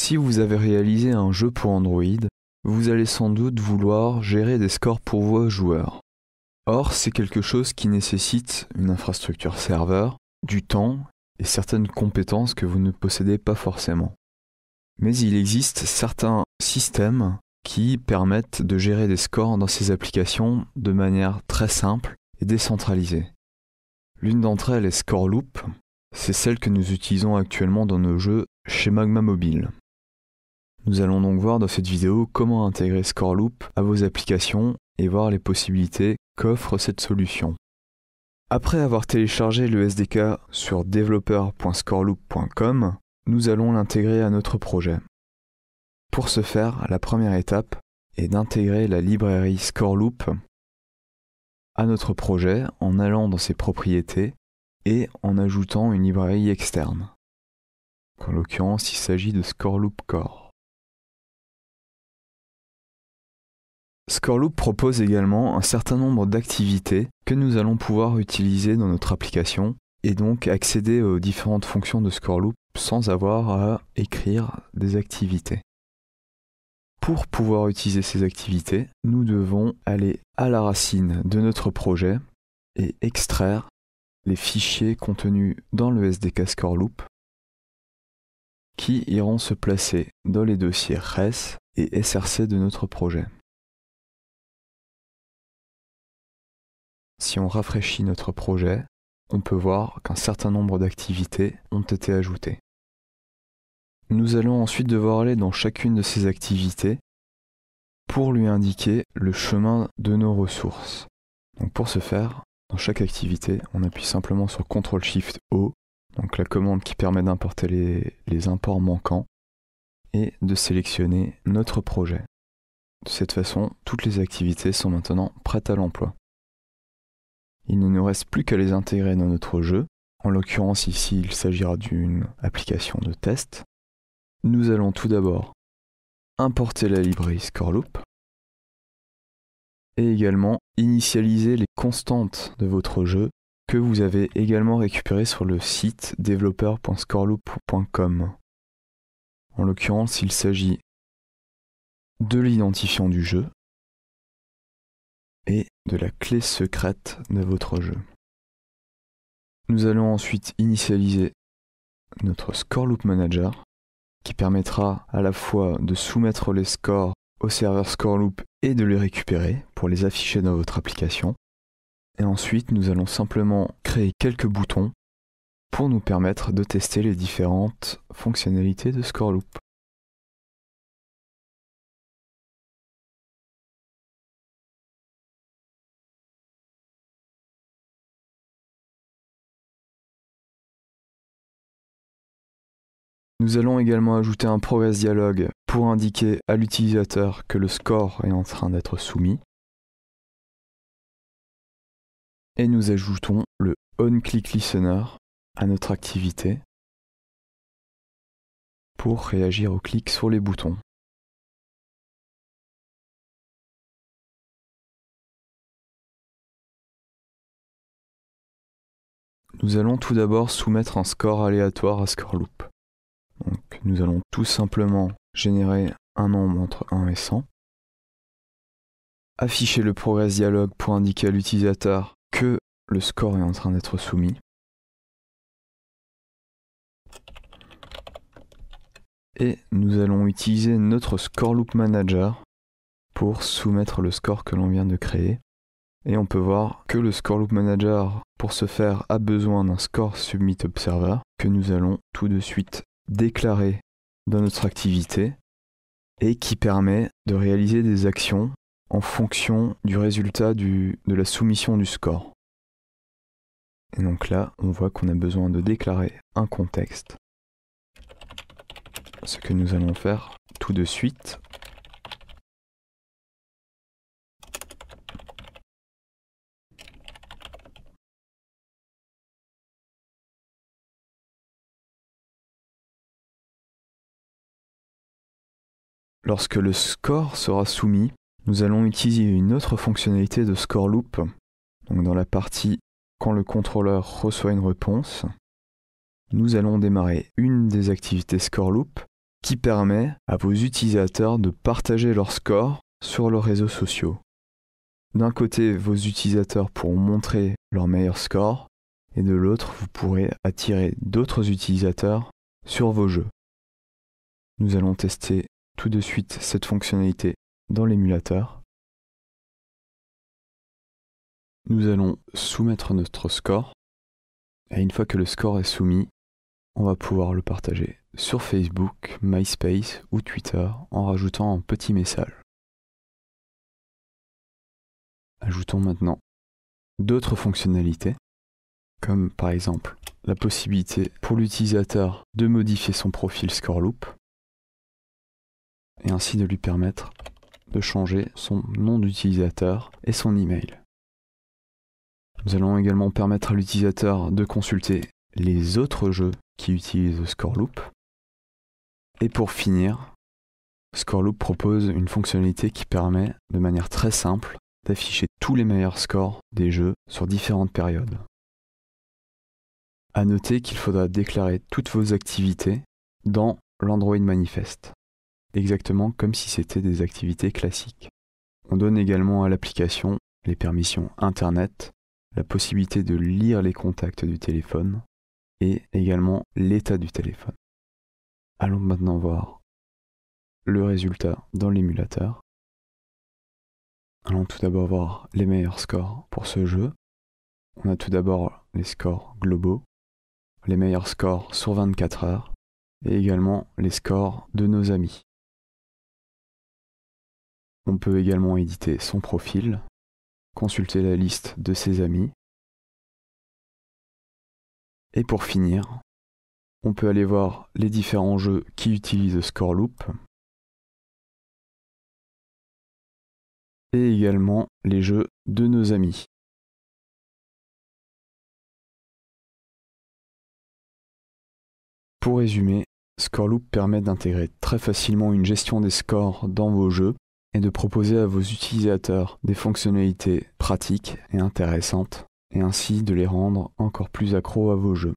Si vous avez réalisé un jeu pour Android, vous allez sans doute vouloir gérer des scores pour vos joueurs. Or, c'est quelque chose qui nécessite une infrastructure serveur, du temps et certaines compétences que vous ne possédez pas forcément. Mais il existe certains systèmes qui permettent de gérer des scores dans ces applications de manière très simple et décentralisée. L'une d'entre elles est Scoreloop. C'est celle que nous utilisons actuellement dans nos jeux chez Magma Mobile. Nous allons donc voir dans cette vidéo comment intégrer Scoreloop à vos applications et voir les possibilités qu'offre cette solution. Après avoir téléchargé le SDK sur developer.scoreloop.com, nous allons l'intégrer à notre projet. Pour ce faire, la première étape est d'intégrer la librairie Scoreloop à notre projet en allant dans ses propriétés et en ajoutant une librairie externe. En l'occurrence, il s'agit de Scoreloop Core. Scoreloop propose également un certain nombre d'activités que nous allons pouvoir utiliser dans notre application et donc accéder aux différentes fonctions de Scoreloop sans avoir à écrire des activités. Pour pouvoir utiliser ces activités, nous devons aller à la racine de notre projet et extraire les fichiers contenus dans le SDK Scoreloop qui iront se placer dans les dossiers res et src de notre projet. Si on rafraîchit notre projet, on peut voir qu'un certain nombre d'activités ont été ajoutées. Nous allons ensuite devoir aller dans chacune de ces activités pour lui indiquer le chemin de nos ressources. Donc pour ce faire, dans chaque activité, on appuie simplement sur CTRL-SHIFT-O, donc la commande qui permet d'importer les imports manquants, et de sélectionner notre projet. De cette façon, toutes les activités sont maintenant prêtes à l'emploi. Il ne nous reste plus qu'à les intégrer dans notre jeu. En l'occurrence ici, il s'agira d'une application de test. Nous allons tout d'abord importer la librairie Scoreloop et également initialiser les constantes de votre jeu que vous avez également récupérées sur le site developer.scoreloop.com. En l'occurrence, il s'agit de l'identifiant du jeu et de la clé secrète de votre jeu. Nous allons ensuite initialiser notre Scoreloop Manager qui permettra à la fois de soumettre les scores au serveur Scoreloop et de les récupérer pour les afficher dans votre application. Et ensuite, nous allons simplement créer quelques boutons pour nous permettre de tester les différentes fonctionnalités de Scoreloop. Nous allons également ajouter un progress dialog pour indiquer à l'utilisateur que le score est en train d'être soumis. Et nous ajoutons le onClickListener à notre activité pour réagir au clic sur les boutons. Nous allons tout d'abord soumettre un score aléatoire à Scoreloop. Donc, nous allons tout simplement générer un nombre entre 1 et 100. Afficher le progress dialog pour indiquer à l'utilisateur que le score est en train d'être soumis. Et nous allons utiliser notre Scoreloop Manager pour soumettre le score que l'on vient de créer. Et on peut voir que le Scoreloop Manager, pour ce faire, a besoin d'un score submit observer que nous allons tout de suite déclarer dans notre activité et qui permet de réaliser des actions en fonction du résultat de la soumission du score. Et donc là, on voit qu'on a besoin de déclarer un contexte, ce que nous allons faire tout de suite. Lorsque le score sera soumis, nous allons utiliser une autre fonctionnalité de Scoreloop. Donc dans la partie quand le contrôleur reçoit une réponse, nous allons démarrer une des activités Scoreloop qui permet à vos utilisateurs de partager leur score sur leurs réseaux sociaux. D'un côté, vos utilisateurs pourront montrer leur meilleur score, et de l'autre, vous pourrez attirer d'autres utilisateurs sur vos jeux. Nous allons tester tout de suite cette fonctionnalité dans l'émulateur. Nous allons soumettre notre score, et une fois que le score est soumis, on va pouvoir le partager sur Facebook, MySpace ou Twitter en rajoutant un petit message. Ajoutons maintenant d'autres fonctionnalités, comme par exemple la possibilité pour l'utilisateur de modifier son profil Scoreloop et ainsi de lui permettre de changer son nom d'utilisateur et son email. Nous allons également permettre à l'utilisateur de consulter les autres jeux qui utilisent Scoreloop. Et pour finir, Scoreloop propose une fonctionnalité qui permet de manière très simple d'afficher tous les meilleurs scores des jeux sur différentes périodes. À noter qu'il faudra déclarer toutes vos activités dans l'Android Manifest, exactement comme si c'était des activités classiques. On donne également à l'application les permissions Internet, la possibilité de lire les contacts du téléphone et également l'état du téléphone. Allons maintenant voir le résultat dans l'émulateur. Allons tout d'abord voir les meilleurs scores pour ce jeu. On a tout d'abord les scores globaux, les meilleurs scores sur 24 heures et également les scores de nos amis. On peut également éditer son profil, consulter la liste de ses amis. Et pour finir, on peut aller voir les différents jeux qui utilisent Scoreloop et également les jeux de nos amis. Pour résumer, Scoreloop permet d'intégrer très facilement une gestion des scores dans vos jeux et de proposer à vos utilisateurs des fonctionnalités pratiques et intéressantes et ainsi de les rendre encore plus accros à vos jeux.